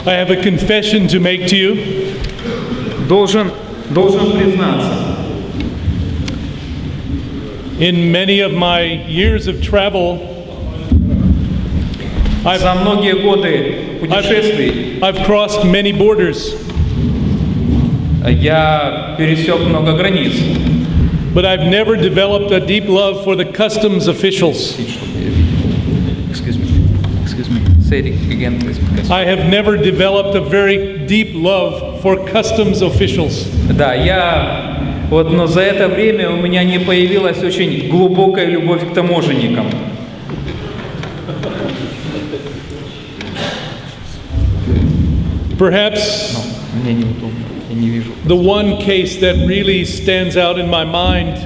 I have a confession to make to you. Должен признаться. In many of my years of travel, За многие годы путешествий I've crossed many borders, я пересек много границ. but I've never developed a deep love for the customs officials. Excuse me. Say it again, please. I have never developed a very deep love for customs officials. Да, но за это время у меня не появилась очень глубокая любовь к таможенникам. Perhaps Мне неудобно, я не вижу. the one case that really stands out in my mind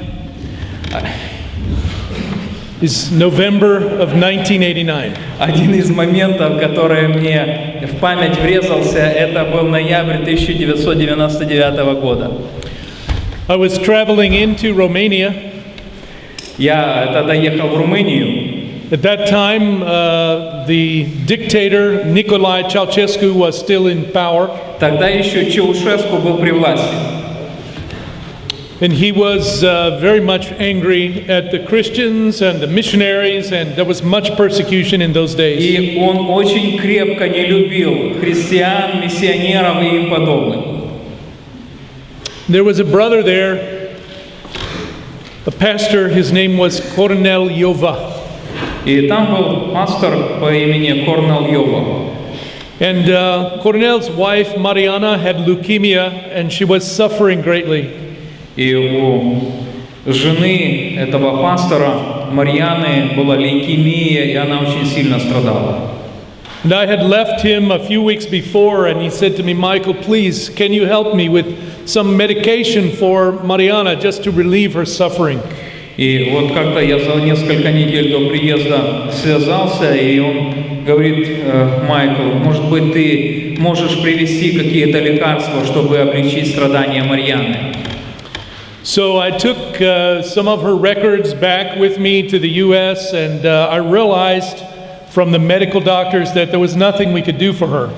is November of 1989. Один из моментов, который мне в память врезался, это был ноябрь 1999 года. I was traveling into Romania. Я тогда ехал в Румынию. At that time, the dictator Nicolae Ceausescu was still in power, Тогда еще Чаушеску был при власти. and he was very much angry at the Christians and the missionaries, and there was much persecution in those days. И он очень крепко не любил христиан, миссионеров и им подобных. There was a brother there, a pastor, his name was Cornel Jova. И там был пастор по имени Корнел Йова. And Cornel's wife, Mariana, had leukemia, and she was suffering greatly. И у жены этого пастора Марьяны была лейкемия, и она очень сильно страдала. And I had left him a few weeks before, and he said to me, Michael, please, can you help me with some medication for Mariana just to relieve her suffering? И вот как-то я за несколько недель до приезда связался, и он говорит: Майкл, может быть, ты можешь привезти какие-то лекарства, чтобы облегчить страдания Марьяны. So I took some of her records back with me to the U.S., and I realized from the medical doctors that there was nothing we could do for her.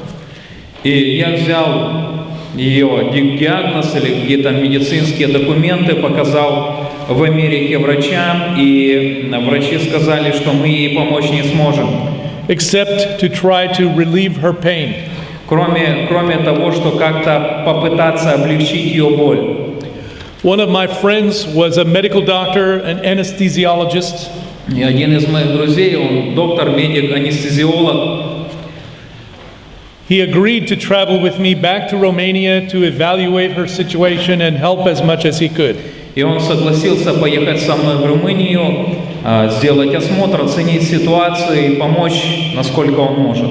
И я взял ее диагноз или какие-то медицинские документы, показал в Америке врачам, и врачи сказали, что мы ей помочь не сможем. Except to try to relieve her pain. Кроме того, что как-то попытаться облегчить ее боль. One of my friends was a medical doctor, an anesthesiologist. И один из моих друзей, он доктор, медик, анестезиолог. He agreed to travel with me back to Romania to evaluate her situation and help as much as he could. И он согласился поехать со мной в Румынию, сделать осмотр, оценить ситуацию и помочь, насколько он может.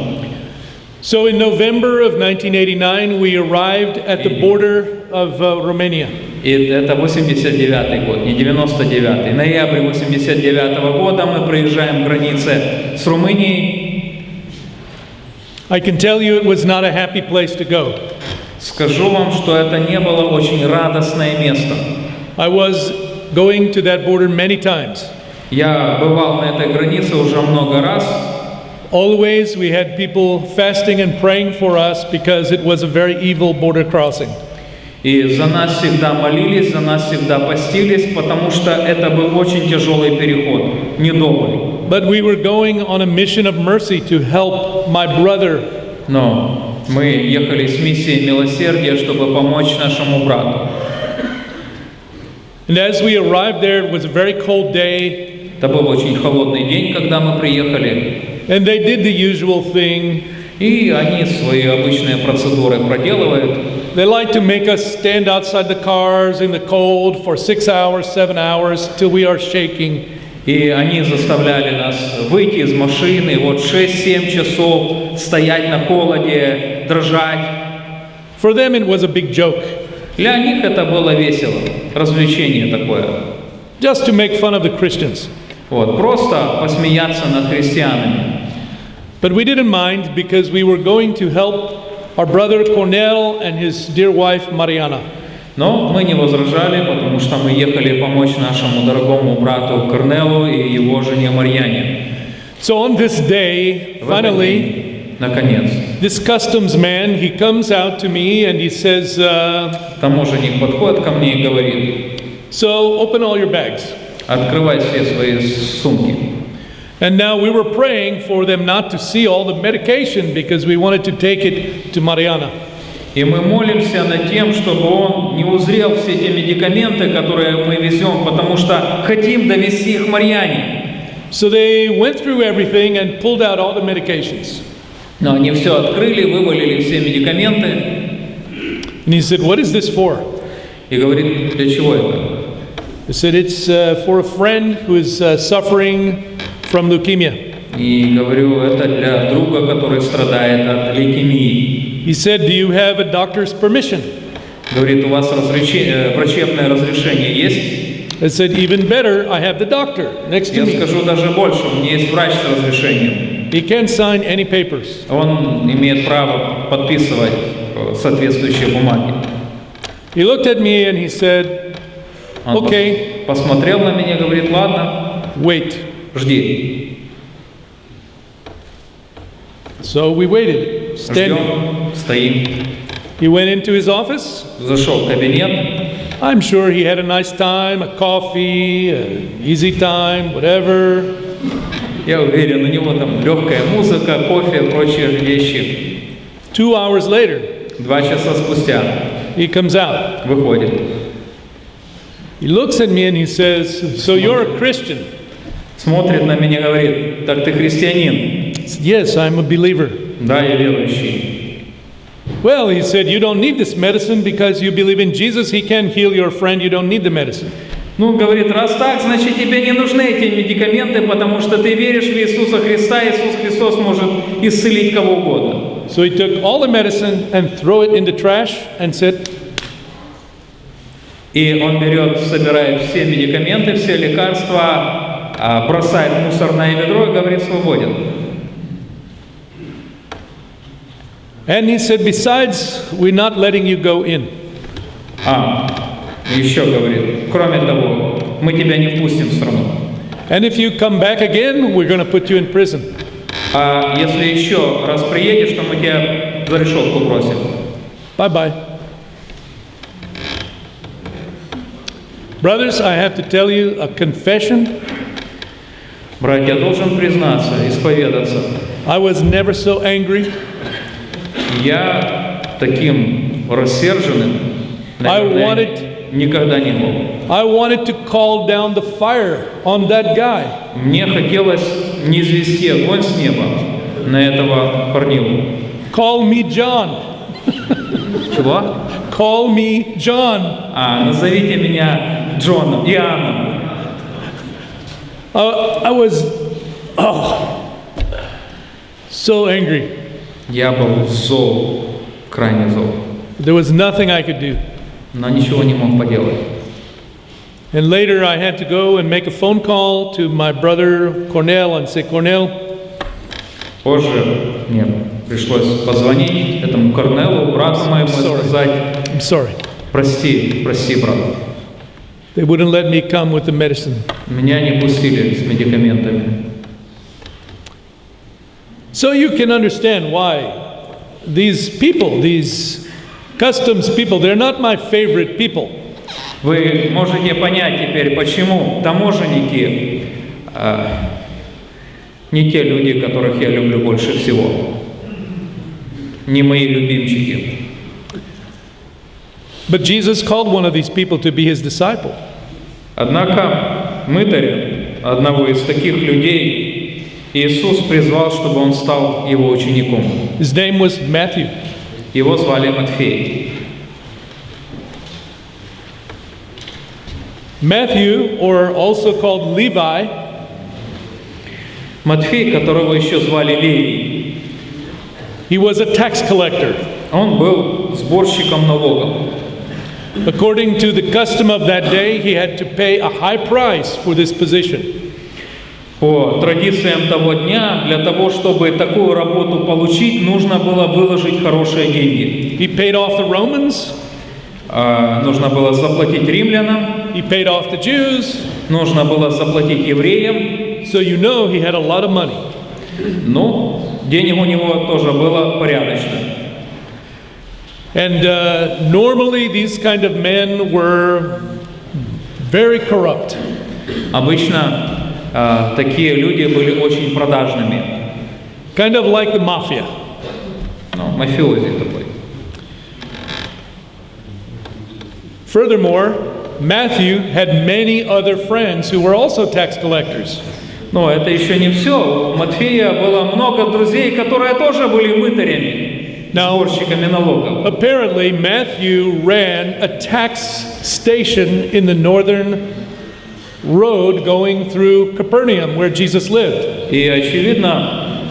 So in November of 1989, we arrived at the border of Romania. И это 89-й год, не 99-й. Ноябрь 89-го года мы проезжаем границы с Румынией. I can tell you it was not a happy place to go. Скажу вам, что это не было очень радостное место. I was going to that border many times. Я бывал на этой границе уже много раз. Always we had people fasting and praying for us because it was a very evil border crossing. И за нас всегда молились, за нас всегда постились, потому что это был очень тяжелый переход, недобрый. But we were going on a mission of mercy to help my brother. Но мы ехали с миссией милосердия, чтобы помочь нашему брату. And as we arrived there, it was a very cold day. Это был очень холодный день, когда мы приехали. And they did the usual thing. И они свои обычные процедуры проделывают. They like to make us stand outside the cars in the cold for 6 hours, 7 hours, till we are shaking. И они заставляли нас выйти из машины, вот 6-7 часов стоять на холоде, дрожать. For them it was a big joke. Для них это было весело, развлечение такое. Just to make fun of the Christians. Вот, просто посмеяться над христианами. But we didn't mind because we were going to help our brother Cornel and his dear wife Mariana. Но мы не возражали, потому что мы ехали помочь нашему дорогому брату Корнелу и его жене Марьяне. So on this day, finally, наконец, this customs man, he comes out to me and he says, таможенник подходит ко мне и говорит: so open all your bags. открывай все свои сумки. And now we were praying for them not to see all the medication because we wanted to take it to Mariana. И мы молимся над тем, чтобы он не узрел все те медикаменты, которые мы везем, потому что хотим довести их Марьяне. So they went through everything and pulled out all the medications. Но они все открыли, вывалили все медикаменты. And he said, what is this for? И говорит: для чего это? He said, it's for a friend who is suffering from leukemia. И говорю: это для друга, который страдает от лейкемии. He said, do you have a doctor's permission? Говорит: у вас врачебное разрешение есть? I said, even better, I have the doctor next to Я me. скажу даже больше, у меня есть врач с разрешением. He can't sign any papers. Он имеет право подписывать соответствующие бумаги. He looked at me and he said, Он okay, посмотрел на меня, говорит: ладно, wait. жди. So we waited, standing. Ждем, стоим. He went into his office. Зашел в кабинет. I'm sure he had a nice time, a coffee, an easy time, whatever. Я уверен, у него там легкая музыка, кофе, прочие вещи. 2 hours later, 2 часа спустя he comes out. выходит. He looks at me and he says, so you're a Christian? Смотрит на меня, говорит: так ты христианин? Yes, I'm a believer. Да, я верующий. Well, he said, you don't need this medicine because you believe in Jesus. He can heal your friend. You don't need the medicine. Ну, говорит, раз так, значит, тебе не нужны эти медикаменты, потому что ты веришь в Иисуса Христа. Иисус Христос может исцелить кого угодно. So he took all the medicine and threw it in the trash and said, И он берет, собирает все медикаменты, все лекарства, бросает в мусорное ведро и говорит: свободен. and he said, besides, we're not letting you go in. Еще говорит: кроме того, мы тебя не впустим в страну. And if you come back again, we're going to put you in prison. Если еще раз приедешь, то мы тебя за решетку бросим. Bye-bye. Brothers, I have to tell you a confession. Братья, я должен признаться, исповедаться. I was never so angry. Я таким рассерженным, наверное, никогда не был. I wanted to call down the fire on that guy. Мне хотелось низвести огонь с неба на этого парнилу. Call me John. Чего? Call me John. Назовите меня Джоном, Иоанном. I was so angry. Я был зол, крайне зол. There was nothing I could do. Но ничего не мог поделать. And later I had to go and make a phone call to my brother Cornel and say, Cornel, Позже мне пришлось позвонить этому Корнелу, брату моему, и сказать: I'm sorry. прости, брат. They wouldn't let me come with the medicine. Меня не пустили с медикаментами. So you can understand why these people, these customs people, they're not my favorite people. Вы можете понять теперь, почему таможенники не те люди, которых я люблю больше всего, не мои любимчики. But Jesus called one of these people to be his disciple. Однако мытаря, одного из таких людей, Иисус призвал, чтобы он стал его учеником. His name was Matthew. Его звали Матфей. Matthew, or also called Levi, Матфей, которого еще звали Левий, he was a tax collector. он был сборщиком налогов. According to the custom of that day, he had to pay a high price for this position. По традициям того дня, для того, чтобы такую работу получить, нужно было выложить хорошие деньги. He paid off the Romans. Нужно было заплатить римлянам. He paid off the Jews. Нужно было заплатить евреям. So you know he had a lot of money. Ну, Денег у него тоже было порядочно. And normally these kind of men were very corrupt. Обычно такие люди были очень продажными. Kind of like the mafia. Ну, мафиози такой. Furthermore, Matthew had many other friends who were also tax collectors. Но это еще не все. У Матфея было много друзей, которые тоже были мытарями, сборщиками налогов. Apparently, Matthew ran a tax station in the northern road going through Capernaum, where Jesus lived. И очевидно,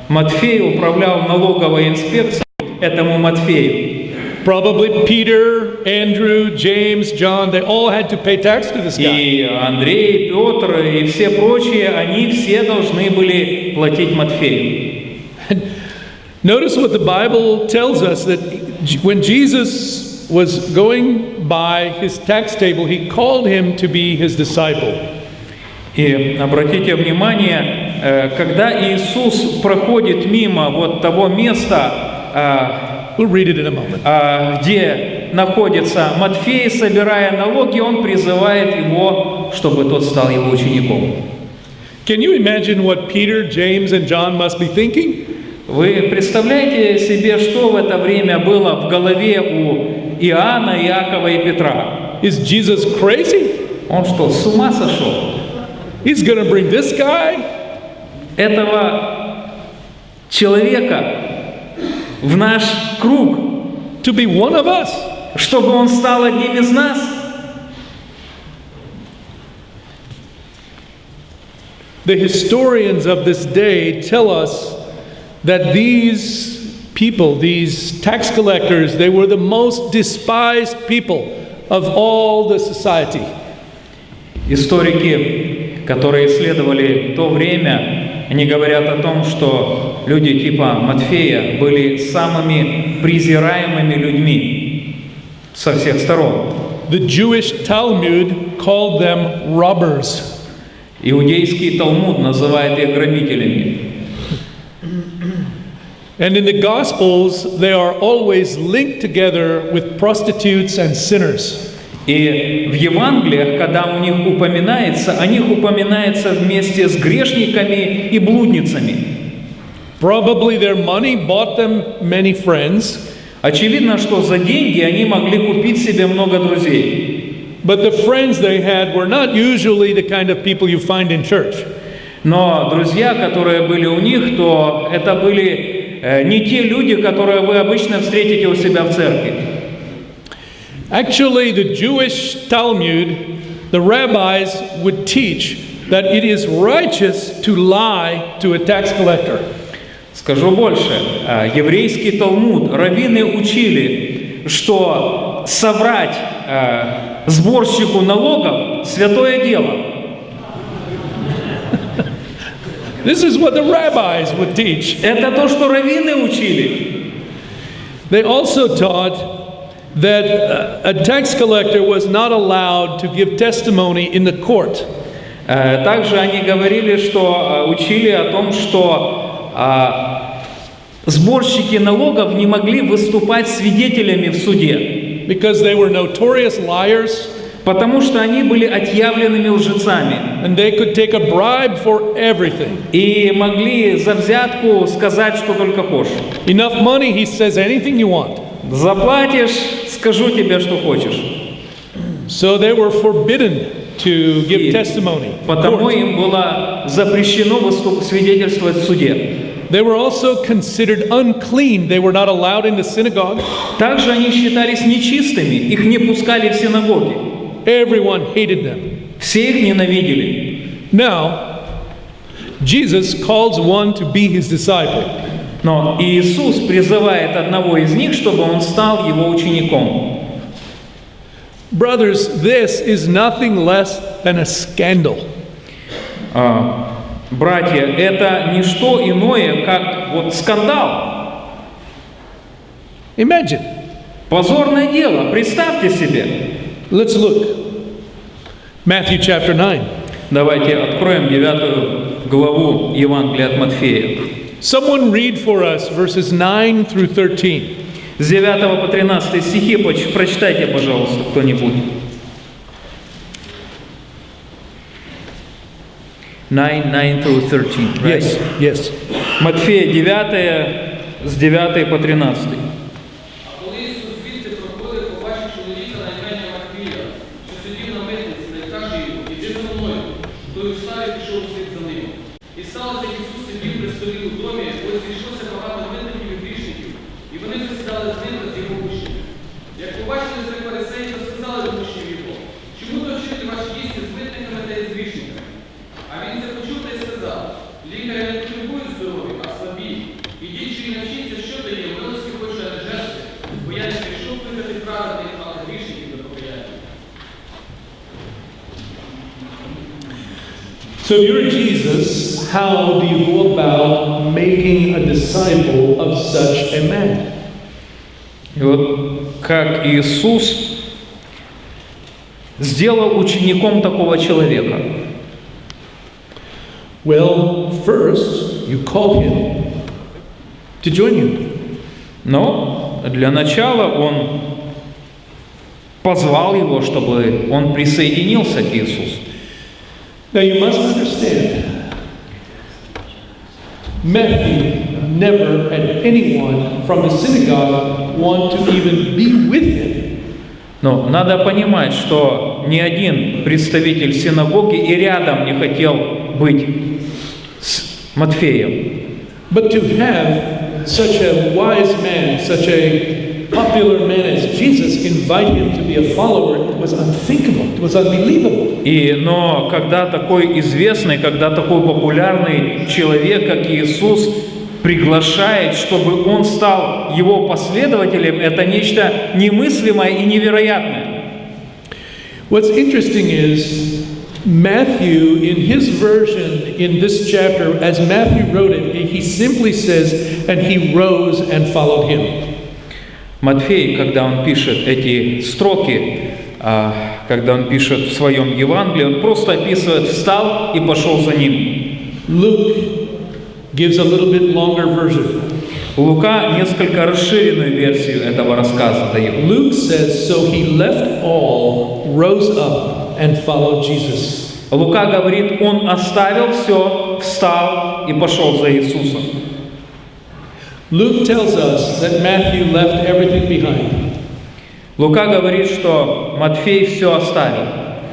Матфей управлял налоговой инспекцией этому Матфею. Probably Peter, Andrew, James, John, they all had to pay tax to this guy. И Андрей, Петр и все прочие, они все должны были платить Матфею. Notice what the Bible tells us, that when Jesus was going by his tax table, he called him to be his disciple. И обратите внимание, когда Иисус проходит мимо вот того места, We'll read it in a moment. где находится Матфей, собирая налоги, он призывает его, чтобы тот стал его учеником. Can you imagine what Peter, James, and John must be thinking? Вы представляете себе, что в это время было в голове у Иоанна, Иакова и Петра? Is Jesus crazy? Он что, с ума сошел? He's going to bring this guy? Этого человека в наш круг, To be one of us? чтобы он стал одним из нас? The historians of this day tell us that these people, these tax collectors, they were the most despised people of all the society. Историки, которые исследовали то время, они говорят о том, что люди типа Матфея были самыми презираемыми людьми со всех сторон. The Jewish Talmud called them robbers. Иудейский Талмуд называет их грабителями. And in the Gospels, they are always linked together with prostitutes and sinners. И в Евангелиях, когда у них упоминается, о них упоминается вместе с грешниками и блудницами. Probably their money bought them many friends. Очевидно, что за деньги они могли купить себе много друзей. But the friends they had were not usually the kind of people you find in church. Но друзья, которые были у них, то это были не те люди, которые вы обычно встретите у себя в церкви. Actually, the Jewish Talmud, the rabbis would teach that it is righteous to lie to a tax collector. Скажу больше. Еврейский Талмуд, раввины учили, что соврать сборщику налогов – святое дело. This is what the rabbis would teach. Это то, что раввины учили. They also taught that a tax collector was not allowed to give testimony in the court. Также они говорили, что учили о том, что сборщики налогов не могли выступать свидетелями в суде. Because they were notorious liars. Потому что они были отъявленными лжецами. And they could take a bribe for everything. И могли за взятку сказать, что только хочешь. Enough money, he says anything you want. Заплатишь, скажу тебе, что хочешь. So they were forbidden to give testimony. Потому им было запрещено свидетельствовать в суде. They were also considered unclean. They were not allowed in the synagogue. Также они считались нечистыми, их не пускали в синагоги. Everyone hated them. Все их ненавидели. Now, Jesus calls one to be his disciple. Но Иисус призывает одного из них, чтобы он стал его учеником. Brothers, this is nothing less than a scandal. Братья, это не что иное, как вот скандал. Imagine. Позорное дело, представьте себе. Let's look. Matthew chapter 9. Давайте откроем 9 главу Евангелия от Матфея. Someone read for us verses 9 through 13. С 9 по 13 стихи прочитайте, пожалуйста, кто-нибудь. 9 through 13, right? Yes, yes. Матфея 9, с 9 по 13. А коли Ісус звідти проходив, побачив чоловіка на ім'я Матфея, що сидів на митниці, та й каже йому: «Іди за мною». Той устав і пішов вслід за ним. І сталося, як Ісус сидів при столі у домі, ось зійшлося багато митників і грішників, і вони засідали з ним та з його учнями. Як побачили це фарисеї, то сказали до учнів його: «Чому то вчитель ваш їсти з митниками та із грішниками?» А він це почув та й сказав: «Лікаря не потребують здоров'я, а слабі. Ідіть і навчіться, що дає милості хоче, а не жертви, бо я не прийшов кликати праведних, але грішників до покаяння». So if you're Jesus, how do you go about making a disciple of such a man? И вот как Иисус сделал учеником такого человека? Well, first, you call him to join you. Но для начала Он позвал его, чтобы он присоединился к Иисусу. Now you must understand, Matthew never had anyone from the synagogue want to even be with him. Но надо понимать, что ни один представитель синагоги и рядом не хотел быть с Матфеем. But to have such a wise man, such a popular man as Jesus invite him to be a follower, it was unthinkable, it was unbelievable. Но когда такой известный, когда такой популярный человек, как Иисус, приглашает, чтобы он стал его последователем, это нечто немыслимое и невероятное. What's interesting is Matthew, in his version in this chapter, as Matthew wrote it, he simply says, and he rose and followed him. Матфей, когда он пишет эти строки, когда он пишет в своем Евангелии, он просто описывает: «Встал и пошел за ним». Luke gives a little bit longer version. Лука несколько расширенную версию этого рассказа дает. Luke says, so he left all, rose up, and followed Jesus. Лука говорит, он оставил все, встал и пошел за Иисусом. Luke tells us that Matthew left everything behind. Лука говорит, что Матфей все оставил.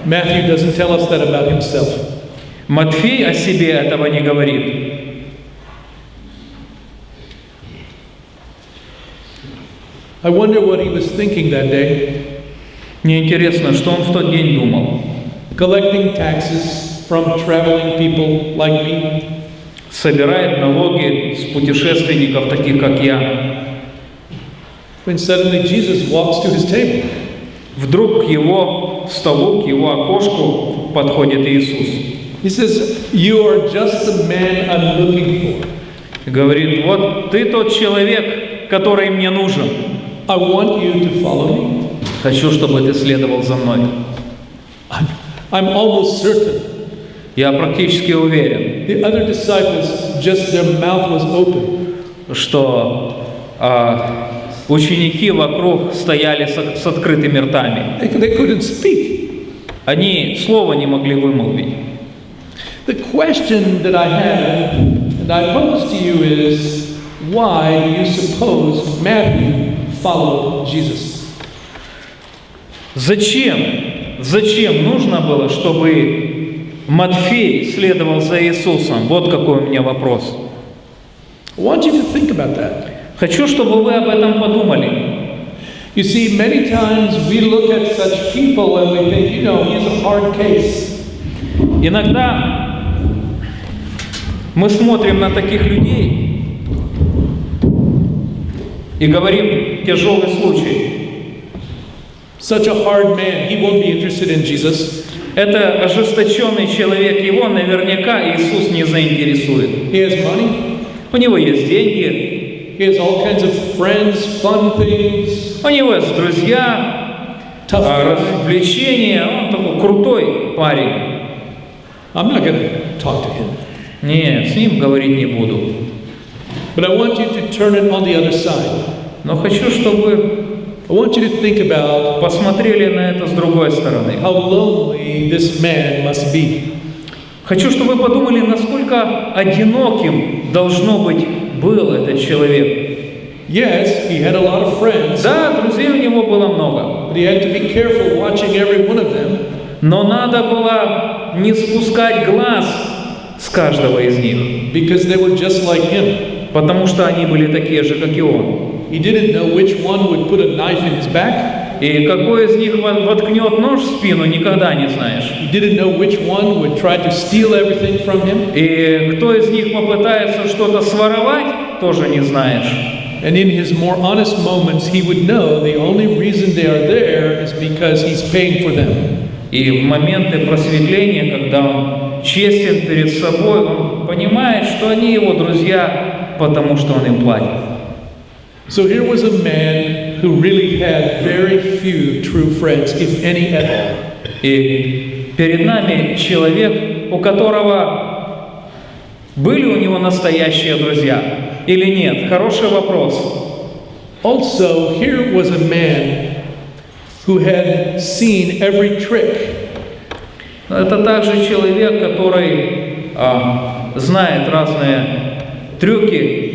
Matthew doesn't tell us that about himself. Матфей о себе этого не говорит. I wonder what he was thinking that day. Мне интересно, что он в тот день думал. Collecting taxes from traveling people like me. Собирает налоги с путешественников, таких как я. When suddenly Jesus walks to his table. Вдруг к его столу, к его окошку подходит Иисус. He says, "You are just the man I'm looking for." Говорит, вот ты тот человек, который мне нужен. I want you to follow me. Хочу, чтобы ты следовал за мной. I'm almost certain. Я практически уверен, The other disciples, just their mouth was open. что ученики вокруг стояли с открытыми ртами. They couldn't speak. Они слова не могли вымолвить. The question that I have, and I pose to you, is why do you suppose Matthew followed Jesus? Зачем нужно было, чтобы Матфей следовал за Иисусом? Вот какой у меня вопрос. I want you to think about that. Хочу, чтобы вы об этом подумали. You see, many times we look at such people and we think, he's a hard case. Иногда мы смотрим на таких людей и говорим: тяжелый случай. Such a hard man, he won't be interested in Jesus. Это ожесточенный человек, его наверняка Иисус не заинтересует. He has money. У него есть деньги. He has all kinds of friends, fun things. У него есть друзья, Tough guy. развлечения. Он такой крутой парень. I'm not going to talk to him. Нет, с ним говорить не буду. But I want you to turn it on the other side. Но хочу, чтобы I want you to think about посмотрели на это с другой стороны. how lonely this man must be. Хочу, чтобы вы подумали, насколько одиноким должно быть был этот человек. Yes, he had a lot of friends, Да, друзей у него было много, but he had to be careful watching every one of them. но надо было не спускать глаз с каждого из них, Because they were just like him. потому что они были такие же, как и он. He didn't know which one would put a knife in his back. И какой из них воткнет нож в спину, никогда не знаешь. He didn't know which one would try to steal everything from him. И кто из них попытается что-то своровать, тоже не знаешь. And in his more honest moments, he would know the only reason they are there is because he's paying for them. И в моменты просветления, когда он честен перед собой, он понимает, что они его друзья, потому что он им платит. So here was a man who really had very few true friends, if any at all. И перед нами человек, у которого были у него настоящие друзья или нет? Хороший вопрос. Also, here was a man who had seen every trick. Это также человек, который знает разные трюки.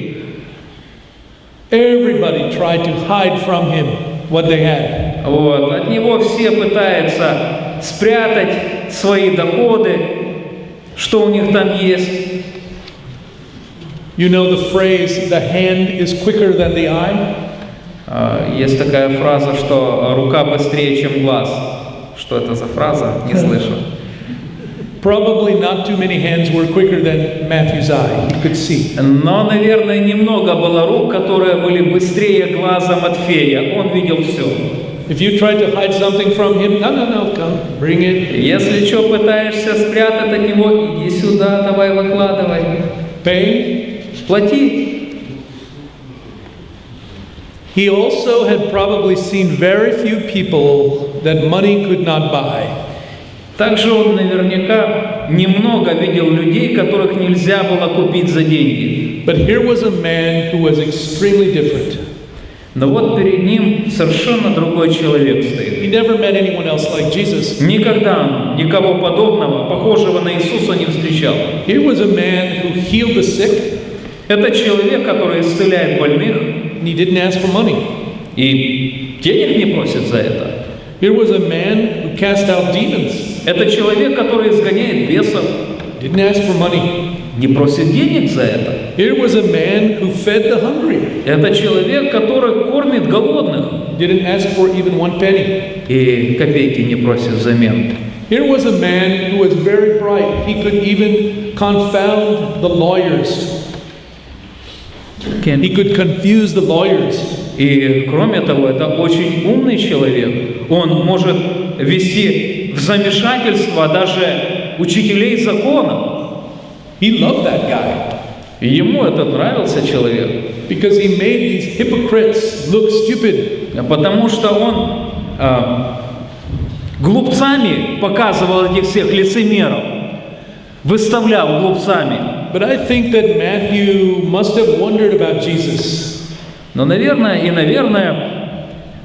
Everybody tried to hide from him what they had. Вот. От него все пытаются спрятать свои доходы, что у них там есть. You know the phrase, the hand is quicker than the eye? Есть такая фраза, что рука быстрее, чем глаз. Что это за фраза? Не слышу. Probably not too many hands were quicker than Matthew's eye. He could see. Но, наверное, немного было рук, которые были быстрее глаза Матфея. Он видел все. If you tried to hide something from him, no, come, bring it. Если что пытаешься спрятать от него, иди сюда, давай выкладывай. Pay. Плати. He also had probably seen very few people that money could not buy. Также он наверняка немного видел людей, которых нельзя было купить за деньги. But here was a man who was extremely different. Но вот перед ним совершенно другой человек стоит. He never met anyone else like Jesus. Никогда он никого подобного, похожего на Иисуса, не встречал. Here was a man who healed the sick. Это человек, который исцеляет больных. And he didn't ask for money. И денег не просит за это. Here was a man who cast out demons. Это человек, который изгоняет бесов. Didn't ask for money. Не просит денег за это. Here was a man who fed the hungry. Это человек, который кормит голодных. Didn't ask for even one penny. И копейки не просит взамен. Here was a man who was very bright. He could even confound the lawyers. He could confuse the lawyers. И кроме того, это очень умный человек. Он может ввести в замешательство даже учителей закона. He loved that guy. И ему это нравился человек. Because he made these hypocrites look stupid. Потому что он глупцами показывал этих всех лицемеров. Выставлял глупцами. But I think that Matthew must have wondered about Jesus. Но, наверное,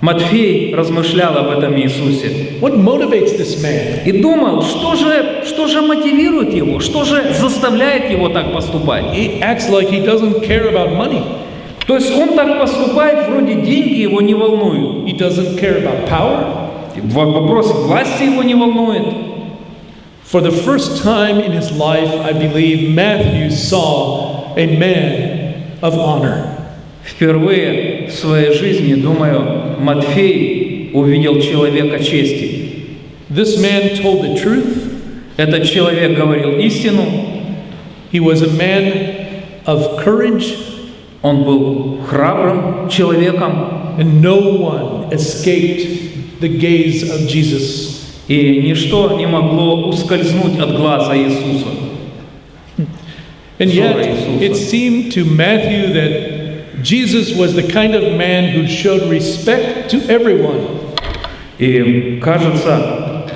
Матфей размышлял об этом Иисусе. What motivates this man? И думал, что же мотивирует его, что же заставляет его так поступать. He acts like he doesn't care about money. То есть он так поступает, вроде деньги его не волнуют. He doesn't care about power. Вопрос власти его не волнует. For the first time in his life, I believe Matthew saw a man of honor. Впервые в своей жизни, думаю, Матфей увидел человека чести. This man told the truth. Этот человек говорил истину. He was a man of courage. Он был храбрым человеком. And no one escaped the gaze of Jesus. И ничто не могло ускользнуть от глаза Иисуса. And yet, it seemed to Matthew that Jesus was the kind of man who showed respect to everyone. И кажется,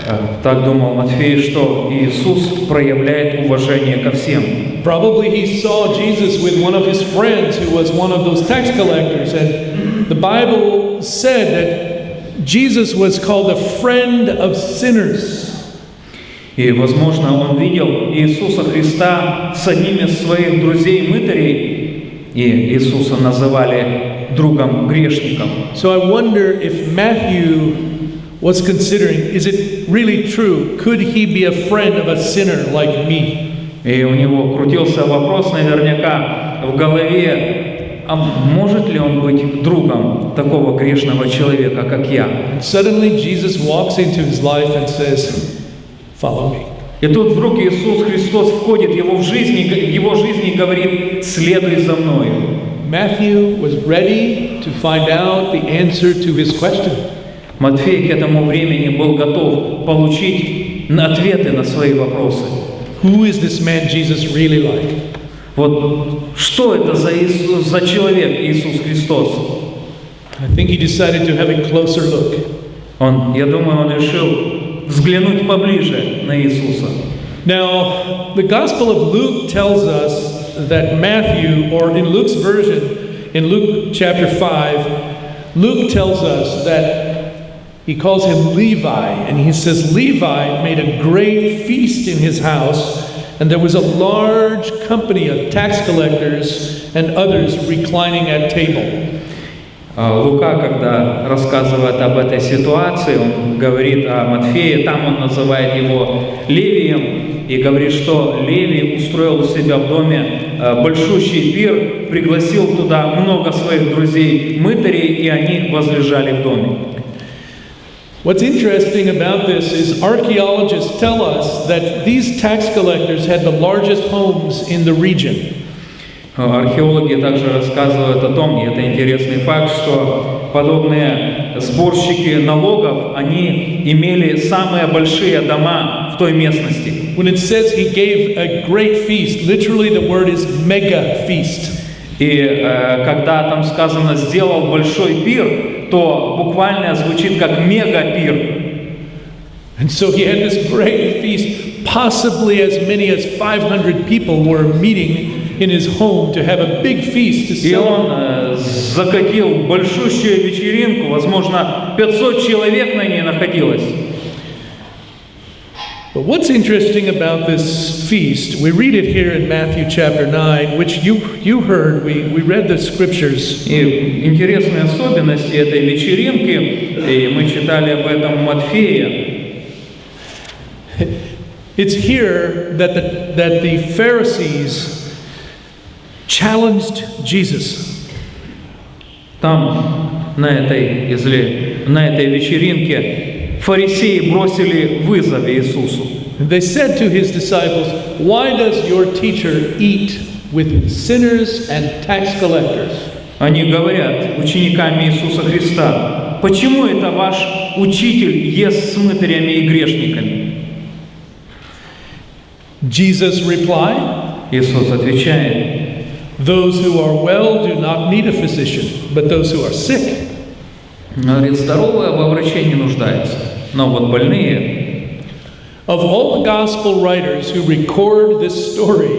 так думал Матфей, что Иисус проявляет уважение ко всем. Probably he saw Jesus with one of his friends who was one of those tax collectors. And the Bible said that Jesus was called a friend of sinners. И, возможно, он видел Иисуса Христа с одним из своих друзей-мытарей, и Иисуса называли другом грешником. So I wonder if Matthew was considering, is it really true? Could he be a friend of a sinner like me? И у него крутился вопрос наверняка в голове, а может ли он быть другом такого грешного человека, как я? And suddenly Jesus walks into his life and says, "Follow me." И тут вдруг Иисус Христос входит в его жизнь и говорит: «Следуй за мною». Matthew was ready to find out the answer to his question. Матфей к этому времени был готов получить ответы на свои вопросы. Who is this man Jesus really like? Вот что это за человек Иисус Христос? I think he decided to have a closer look. Я думаю, он решил взглянуть поближе на Иисуса. Now, the Gospel of Luke tells us that Matthew, or in Luke's version, in Luke chapter 5, Luke tells us that he calls him Levi, and he says Levi made a great feast in his house, and there was a large company of tax collectors and others reclining at table. Лука, когда рассказывает об этой ситуации, он говорит о Матфее, там он называет его Левием, и говорит, что Левий устроил у себя в доме большущий пир, пригласил туда много своих друзей-мытарей, и они возлежали в доме. What's interesting about this is archaeologists tell us that these tax collectors had the largest homes in the region. Археологи также рассказывают о том, и это интересный факт, что подобные сборщики налогов, они имели самые большие дома в той местности. When it says he gave a great feast, literally the word is mega feast. И когда там сказано «сделал большой пир», то буквально звучит как мега-пир. And so he had this great feast, possibly as many as 500 people were meeting in his home to have a big feast to И celebrate. он закатил большущую вечеринку, возможно, 500 человек на ней находилось. But what's interesting about this feast, we read it here in Matthew chapter 9, which you heard, we read the scriptures. И интересные особенности этой вечеринки, и мы читали об этом в Матфея. It's here that the Pharisees challenged Jesus. Там, на этой вечеринке, фарисеи бросили вызов Иисусу. They said to his disciples, "Why does your teacher eat with sinners and tax collectors?" Они говорят ученикам Иисуса Христа: «Почему это ваш учитель ест с мытарями и грешниками?» Jesus replied, Иисус отвечает: "Those who are well do not need a physician, but those who are sick." Говорит, здоровые во враче не нуждаются, но вот больные. Of all the gospel writers who record this story,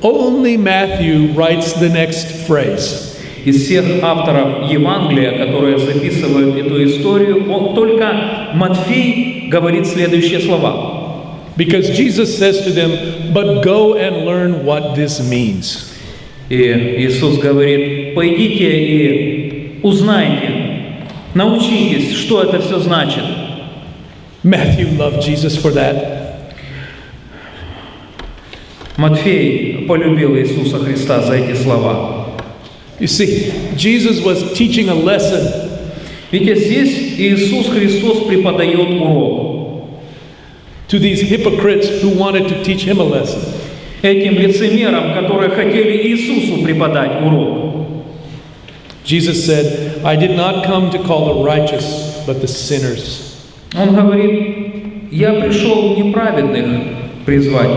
only Matthew writes the next phrase. Из всех авторов Евангелия, которые записывают эту историю, только Матфей говорит следующие слова. Because Jesus says to them, "But go and learn what this means." И Иисус говорит: «Пойдите и узнайте, научитесь, что это все значит». Matthew loved Jesus for that. Матфей полюбил Иисуса Христа за эти слова. You see, Jesus was teaching a lesson. Ведь здесь Иисус Христос преподает урок To these hypocrites who wanted to teach him a lesson. этим лицемерам, которые хотели Иисусу преподать урок. Jesus said, "I did not come to call the righteous, but the sinners." Он говорит: «Я пришел не праведных призвать,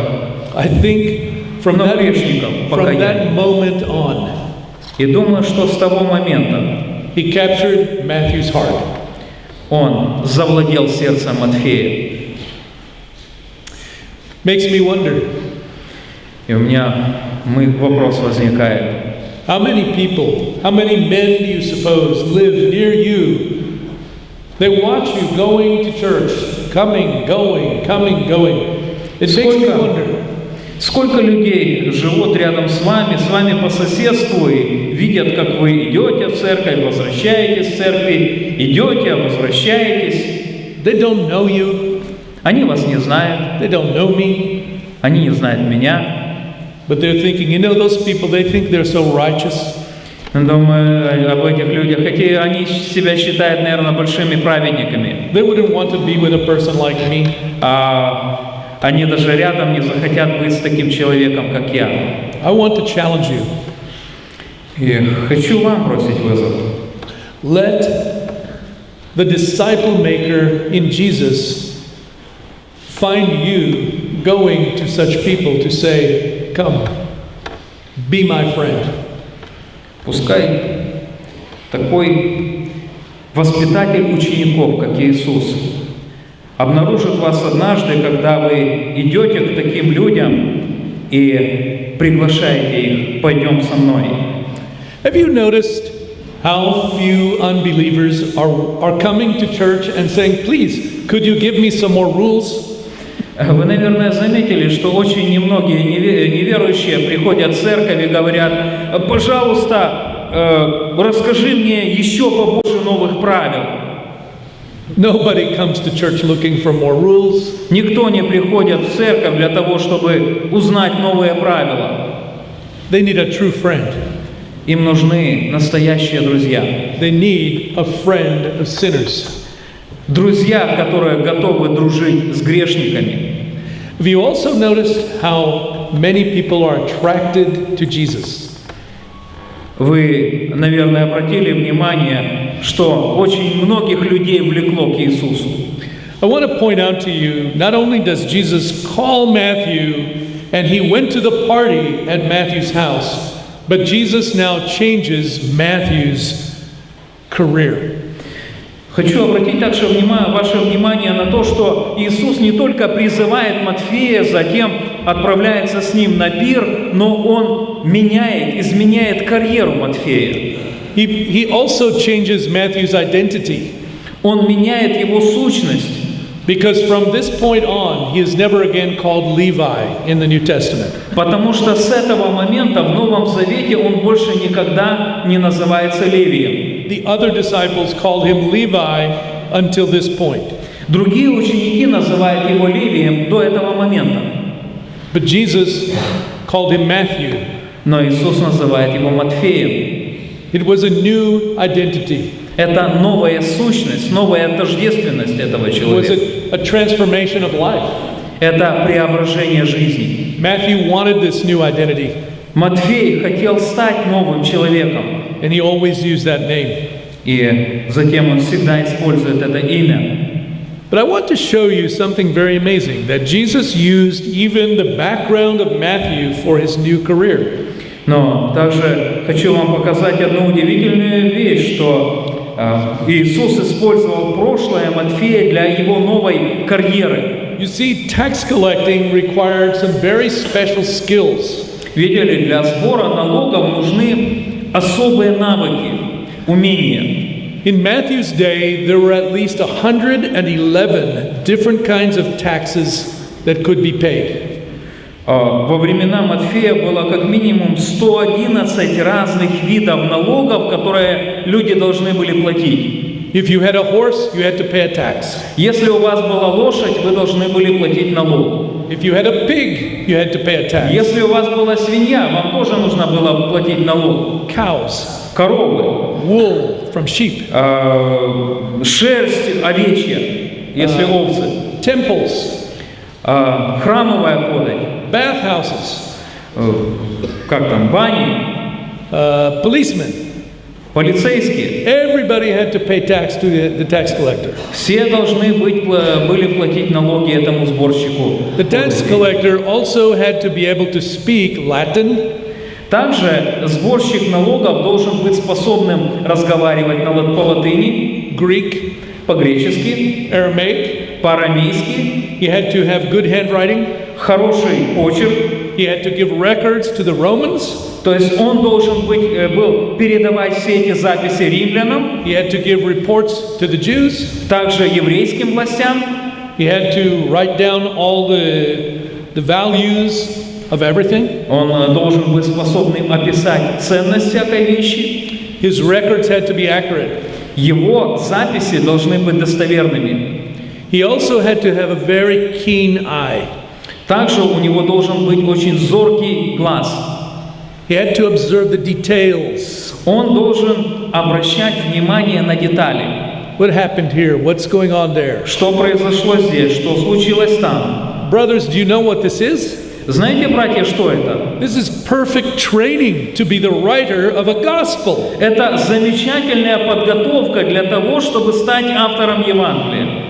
I think from но that грешников покаяние». moment on, И думаю, что с того момента he captured Matthew's heart. он завладел сердцем Матфея. Makes me wonder, И у меня вопрос возникает. How many people, how many men do you suppose live near you? They watch you going to church, coming, going, going. It makes me wonder. Сколько людей живут рядом с вами по соседству и видят, как вы идете в церковь, возвращаетесь в церкви, идете, возвращаетесь. They don't know you. Они вас не знают. They don't know me. Они не знают меня. But they're thinking, you know, those people, they think they're so righteous. Думаю об этих людях, хотя они себя считают, наверное, большими праведниками. They wouldn't want to be with a person like me. Они даже рядом не захотят быть с таким человеком, как я. I want to challenge you. И хочу вам бросить вызов. Let the disciple maker in Jesus find you going to such people to say, come, be my friend. Пускай такой воспитатель учеников, как Иисус, обнаружит вас однажды, когда вы идете к таким людям и приглашаете их, пойдем со мной. Have you noticed how few unbelievers are coming to church and saying, please, could you give me some more rules? Вы, наверное, заметили, что очень немногие неверующие приходят в церковь и говорят, пожалуйста, расскажи мне еще побольше новых правил. Nobody comes to church looking for more rules. Никто не приходит в церковь для того, чтобы узнать новые правила. They need a true friend. Им нужны настоящие друзья. They need a friend of sinners. Друзья, которые готовы дружить с грешниками. Have you also noticed how many people are attracted to Jesus? Вы, наверное, обратили внимание, что очень многих людей влекло к Иисусу. I want to point out to you, not only does Jesus call Matthew, and he went to the party at Matthew's house, but Jesus now changes Matthew's career. Хочу обратить также ваше внимание на то, что Иисус не только призывает Матфея, затем отправляется с ним на пир, но Он изменяет карьеру Матфея. He also changes Matthew's identity. Он меняет его сущность. Because from this point on, he is never again called Levi in the New Testament. Потому что с этого момента в Новом Завете он больше никогда не называется Левием. The other disciples called him Levi until this point. Другие ученики называют его Левием до этого момента. But Jesus called him Matthew. Но Иисус называет его Матфеем. It was a new identity. Это новая сущность, новая тождественность этого человека. It was a transformation of life. Это преображение жизни. Matthew wanted this new identity. Матфей хотел стать новым человеком. And he always used that name. И затем он всегда использует это имя. But I want to show you something very amazing, that Jesus used even the background of Matthew for his new career. Но также хочу вам показать одну удивительную вещь, что Иисус использовал прошлое Матфея для его новой карьеры. You see, tax collecting required some very special skills. Видели, для сбора налогов нужны особые навыки, умения. In Matthew's day, there were at least 111 different kinds of taxes that could be paid. Во времена Матфея было как минимум 111 разных видов налогов, которые люди должны были платить. If you had a horse, you had to pay a tax. Если у вас была лошадь, вы должны были платить налог. If you had a pig, you had to pay a tax. Если у вас была свинья, вам тоже нужно было платить налог. Cows, коровы, wool from sheep, шерсть овечья, если овцы, temples, храмовая подать, bathhouses, как там, бани, policemen. Полицейские. Everybody had to pay tax to the tax collector. Все должны были платить налоги этому сборщику. The tax collector also had to be able to speak Latin. Также сборщик налогов должен быть способным разговаривать по латыни, Greek, по-гречески, Aramaic, по-арамейски. He had to have good handwriting. Хороший почерк. He had to give records to the Romans. То есть он должен был передавать все эти записи римлянам, He had to give reports to the Jews. также еврейским властям. He had to write down all the values of everything. Он должен быть способным описать ценность всякой вещи. His records had to be accurate. Его записи должны быть достоверными. He also had to have a very keen eye. Также у него должен быть очень зоркий глаз. He had to observe the details. Он должен обращать внимание на детали. What happened here? What's going on there? Что произошло здесь? Что случилось там? Brothers, do you know what this is? Знаете, братья, что это? This is perfect training to be the writer of a gospel. Это замечательная подготовка для того, чтобы стать автором Евангелия.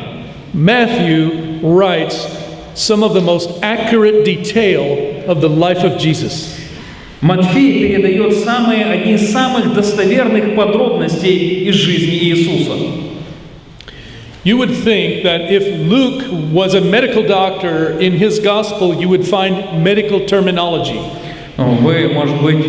Matthew writes some of the most accurate detail of the life of Jesus. Матфей передает одни из самых достоверных подробностей из жизни Иисуса. You would think that if Luke was a medical doctor in his gospel, you would find medical terminology. Вы, может быть,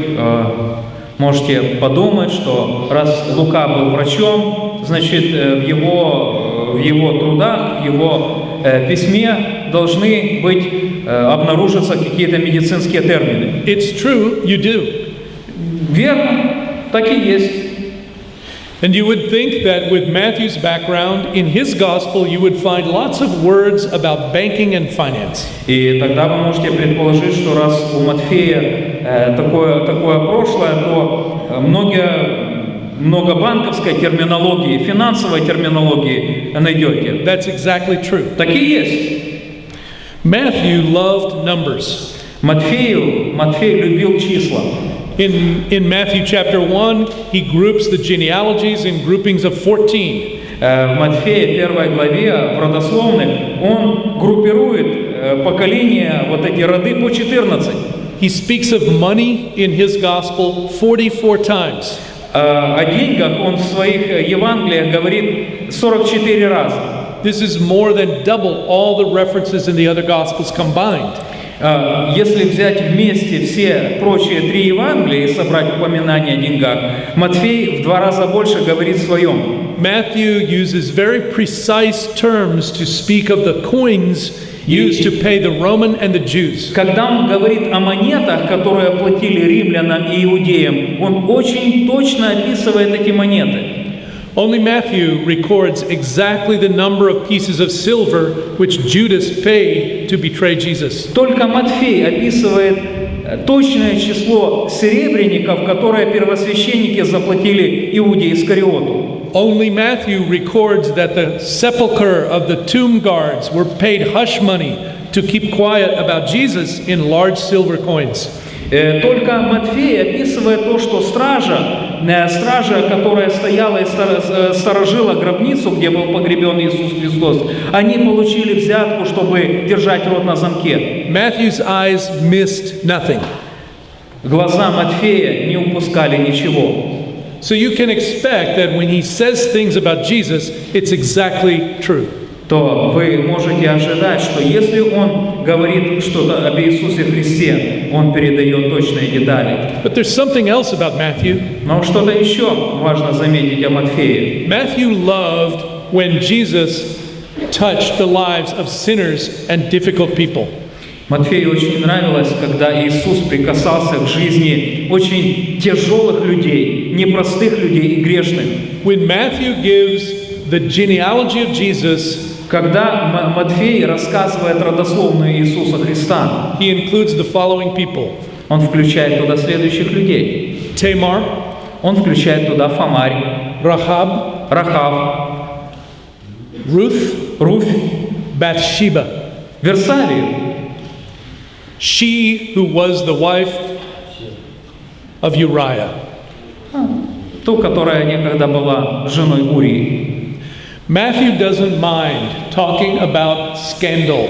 можете подумать, что раз Лука был врачом, значит, в его трудах, в его письме должны быть обнаружиться какие-то медицинские термины. It's true, you do. Верно, так и есть. And you would think that with Matthew's background, in his gospel, you would find lots of words about banking and finance. И тогда вы можете предположить, что раз у Матфея такое прошлое, то много банковской терминологии, финансовой терминологии найдете. That's exactly true. Так и есть. Matthew loved numbers. Матфей любил числа. In Matthew chapter 1, he groups the genealogies in groupings of 14. В Матфея 1 главе в родословных он группирует поколения, вот эти роды по 14. He speaks of money in his gospel 44 times. О деньгах он в своих Евангелиях говорит 44 раза. This is more than double all the references in the other gospels combined. Если взять вместе все прочие 3 Евангелия и собрать упоминания о деньгах, Матфей в 2 раза больше говорит в своем. Matthew uses very precise terms to speak of the coins used to pay the Roman and the Jews. Когда он говорит о монетах, которые платили римлянам и иудеям, он очень точно описывает эти монеты. Only Matthew records exactly the number of pieces of silver which Judas paid to betray Jesus. Только Матфей описывает точное число серебряников, которые первосвященники заплатили Иуде Искариоту. Only Matthew records that the sepulcher of the tomb guards were paid hush money to keep quiet about Jesus in large silver coins. Только Матфей описывает то, что стража, которая стояла и сторожила гробницу, где был погребен Иисус Христос, они получили взятку, чтобы держать рот на замке. Matthew's eyes missed nothing. Глаза Матфея не упускали ничего. So you can expect that when he says things about Jesus, it's exactly true. То вы можете ожидать, что если он говорит что-то об Иисусе Христе, он передает точные детали. But there's something else about Matthew. Но что-то еще важно заметить о Матфее. Matthew loved when Jesus touched the lives of sinners and difficult people. Матфею очень нравилось, когда Иисус прикасался к жизни очень тяжелых людей, непростых людей и грешных. When Matthew gives the genealogy of Jesus, когда Матфей рассказывает родословную Иисуса Христа, he includes the following people. Он включает туда следующих людей. Tamar, он включает туда Фомарь, Рахав, Руфь, Bathsheba, Версавию. She who was the wife of Uriah. Ту, которая некогда была женой Урии. Matthew doesn't mind talking about scandal.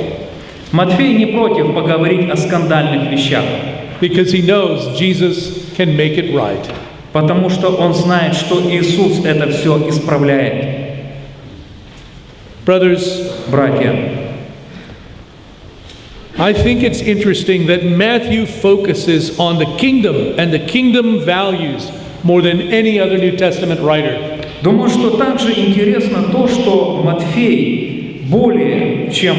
Матфей не против поговорить о скандальных вещах. Because he knows Jesus can make it right. Потому что он знает, что Иисус это все исправляет. Brothers, братья, I think it's interesting that Matthew focuses on the kingdom and the kingdom values more than any other New Testament writer. Думаю, что также интересно то, что Матфей более чем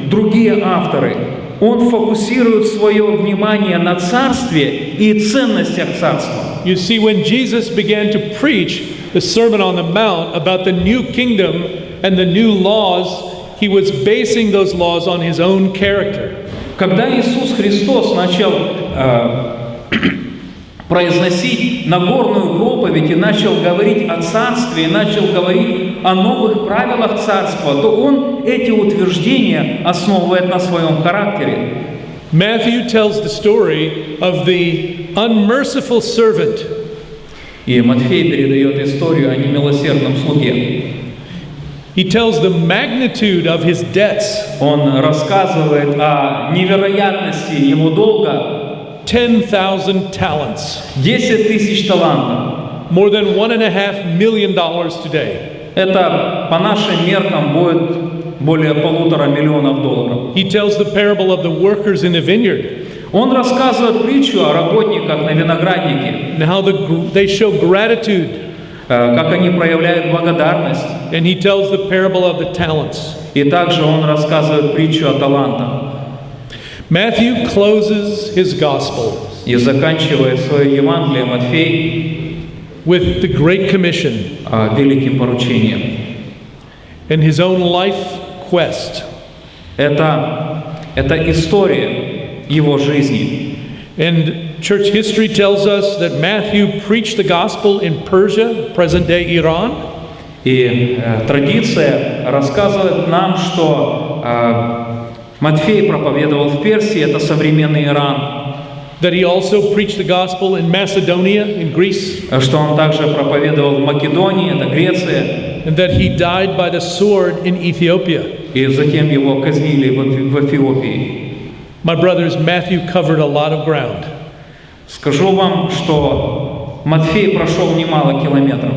другие авторы, он фокусирует свое внимание на царстве и ценностях царства. You see, when Jesus began to preach the Sermon on the Mount about the new kingdom and the new laws, he was basing those laws on his own character. Когда Иисус Христос начал произносить Нагорную проповедь и начал говорить о царстве, и начал говорить о новых правилах царства, то он эти утверждения основывает на своем характере. Matthew tells the story of the unmerciful servant. И Матфей передает историю о немилосердном слуге. He tells the magnitude of his debts. Он рассказывает о невероятности его долга. 10,000 talents. 10 тысяч талантов. More than $1.5 million today. Это по нашим меркам будет более $1,5 миллиона. He tells the parable of the workers in the vineyard. Он рассказывает притчу о работниках на винограднике. And how they show gratitude. Как они проявляют благодарность. And he tells the parable of the talents. И также он рассказывает притчу о талантах. Matthew closes his gospel. И заканчивает свое Евангелие Матфей with the Great Commission. Великим поручением. And his own life quest. Это история его жизни. And church history tells us that Matthew preached the gospel in Persia, present-day Iran. И традиция рассказывает нам, что Матфей проповедовал в Персии, это современный Иран. That he also preached the gospel in Macedonia, in Greece. Что он также проповедовал в Македонии, это Греция. And that he died by the sword in Ethiopia. И затем его казнили в Эфиопии. My brothers, Matthew covered a lot of ground. Скажу вам, что Матфей прошел немало километров.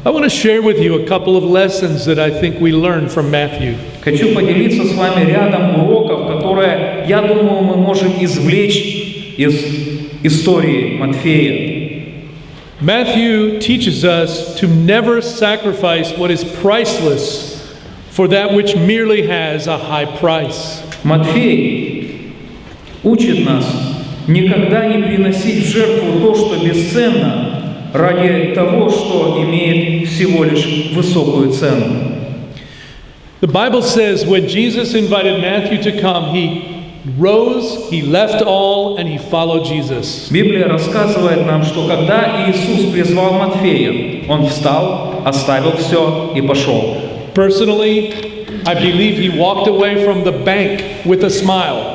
I want to share with you a couple of lessons that I think we learned from Matthew. Хочу поделиться с вами рядом уроков, которые, я думаю, мы можем извлечь из истории Матфея. Matthew teaches us to never sacrifice what is priceless for that which merely has a high price. Матфей учит нас никогда не приносить в жертву то, что бесценно, ради того, что имеет всего лишь высокую цену. The Bible says when Jesus invited Matthew to come, he rose, he left all, and he followed Jesus. Библия рассказывает нам, что когда Иисус призвал Матфея, он встал, оставил все и пошел. Personally, I believe he walked away from the bank with a smile.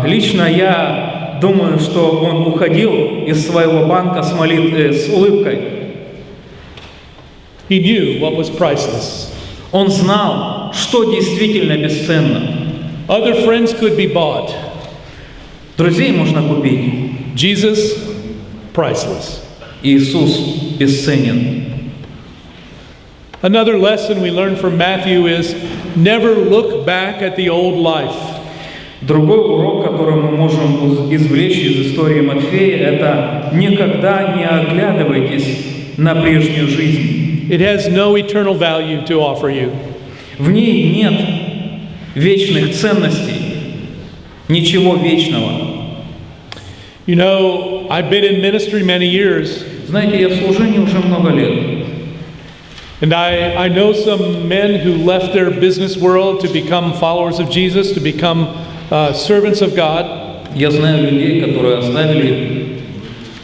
Лично я думаю, что он уходил из своего банка с улыбкой. He knew what was priceless. Он знал, что действительно бесценно. Other friends could be bought. Друзей можно купить. Jesus, priceless. Иисус бесценен. Another lesson we learn from Matthew is never look back at the old life. Другой урок, который мы можем извлечь из истории Матфея, это никогда не оглядывайтесь на прежнюю жизнь. It has no eternal value to offer you. В ней нет вечных ценностей, ничего вечного. You know, I've been in ministry many years. Знаете, я в служении уже много лет. And I know some men who left their business world to become followers of Jesus, to become servants of God. Я знаю людей, которые оставили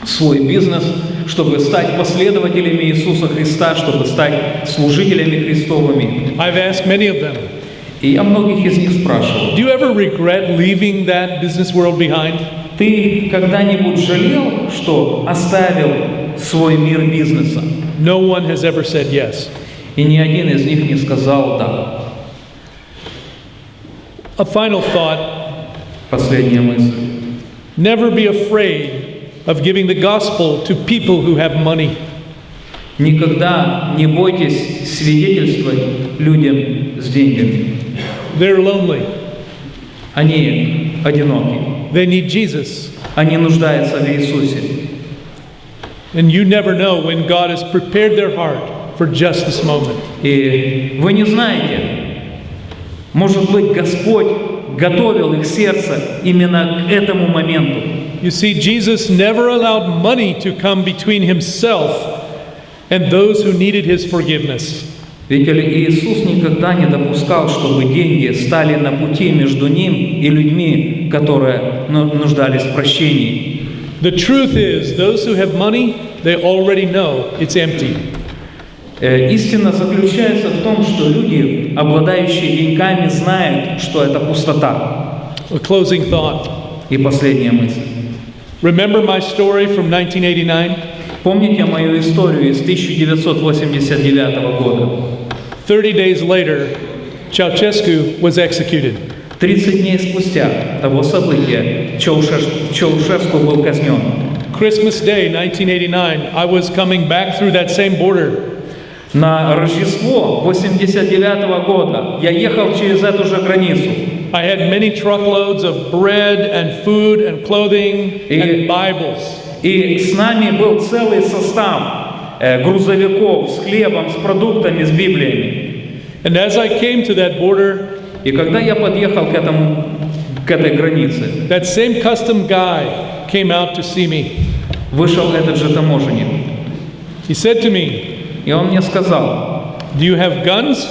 свой бизнес, чтобы стать последователями Иисуса Христа, чтобы стать служителями Христовыми. I've asked many of them. И я многих из них спрашивал. Do you ever regret leaving that business world behind? Ты когда-нибудь жалел, что оставил свой мир бизнеса? No one has ever said yes. И ни один из них не сказал да. A final thought. Последняя мысль. Never be afraid of giving the gospel to people who have money. Никогда не бойтесь свидетельствовать людям с деньгами. They're lonely. Они одиноки. They need Jesus. Они нуждаются в Иисусе. And you never know when God has prepared their heart for just this moment. И вы не знаете, может быть, Господь готовил их сердце именно к этому моменту. You see, Jesus never allowed money to come between himself and those who needed his forgiveness. Ведь Иисус никогда не допускал, чтобы деньги стали на пути между Ним и людьми, которые нуждались в прощении. The truth is, those who have money, they already know it's empty. Истина заключается в том, что люди, обладающие деньгами, знают, что это пустота. A closing thought. И последняя мысль. Remember my story from 1989? Помните мою историю из 1989 года? 30 days later, Ceausescu was executed. 30 дней спустя того события Чаушеску был казнен. Christmas Day, 1989, I was coming back through that same border. На Рождество 89 года я ехал через эту же границу. I had many truckloads of bread and food and clothing and Bibles. И с нами был целый состав грузовиков с хлебом, с продуктами, с Библиями. And as I came to that border, и когда я подъехал к этой границе, that same custom guy came out to see me. Вышел этот же таможенник. He said to me, и он мне сказал, "Do you have guns?"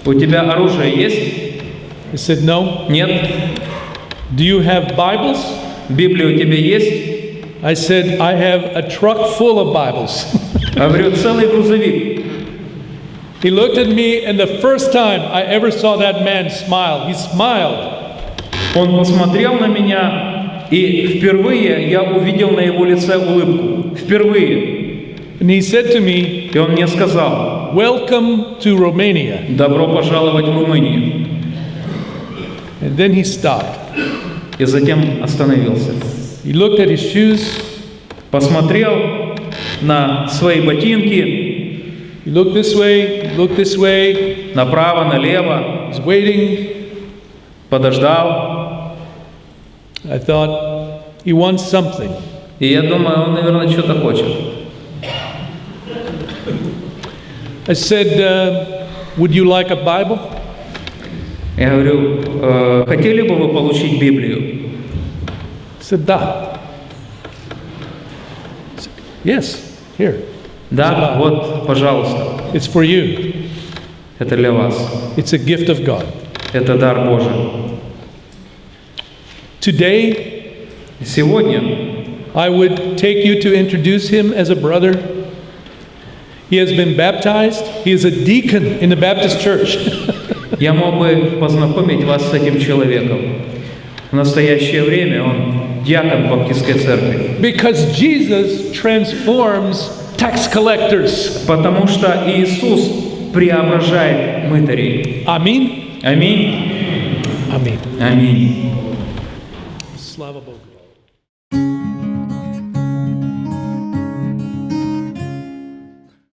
У тебя оружие есть? I said, "No." Нет. "Do you have Bibles?" Библия у тебя есть? I said, "I have a truck full of Bibles." Говорю, целый грузовик. He looked at me, and the first time I ever saw that man smile, he smiled. Он посмотрел на меня, и впервые я увидел на его лице улыбку. Впервые. And he said to me, и он мне сказал, "Welcome to Romania." Добро пожаловать в Румынию. And then he stopped. И затем остановился. He looked at his shoes. Посмотрел на свои ботинки. He looked this way, направо, налево. He's waiting. Подождал. I thought, he wants something. И я думаю, он, наверное, что-то хочет. I said, "Would you like a Bible?" Я говорю, хотели бы вы получить Библию? He said, "Да." I said, "Yes, here." Да, вот, пожалуйста. It's for you. Это для вас. It's a gift of God. Это дар Божий. Today, сегодня, I would take you to introduce him as a brother. He has been baptized. He is a deacon in the Baptist church. Я мог бы познакомить вас с этим человеком. В настоящее время он диакон Баптистской церкви. Because Jesus transforms tax collectors. Потому что Иисус преображает мытарей. Аминь. Аминь. Аминь. Аминь. Слава Богу.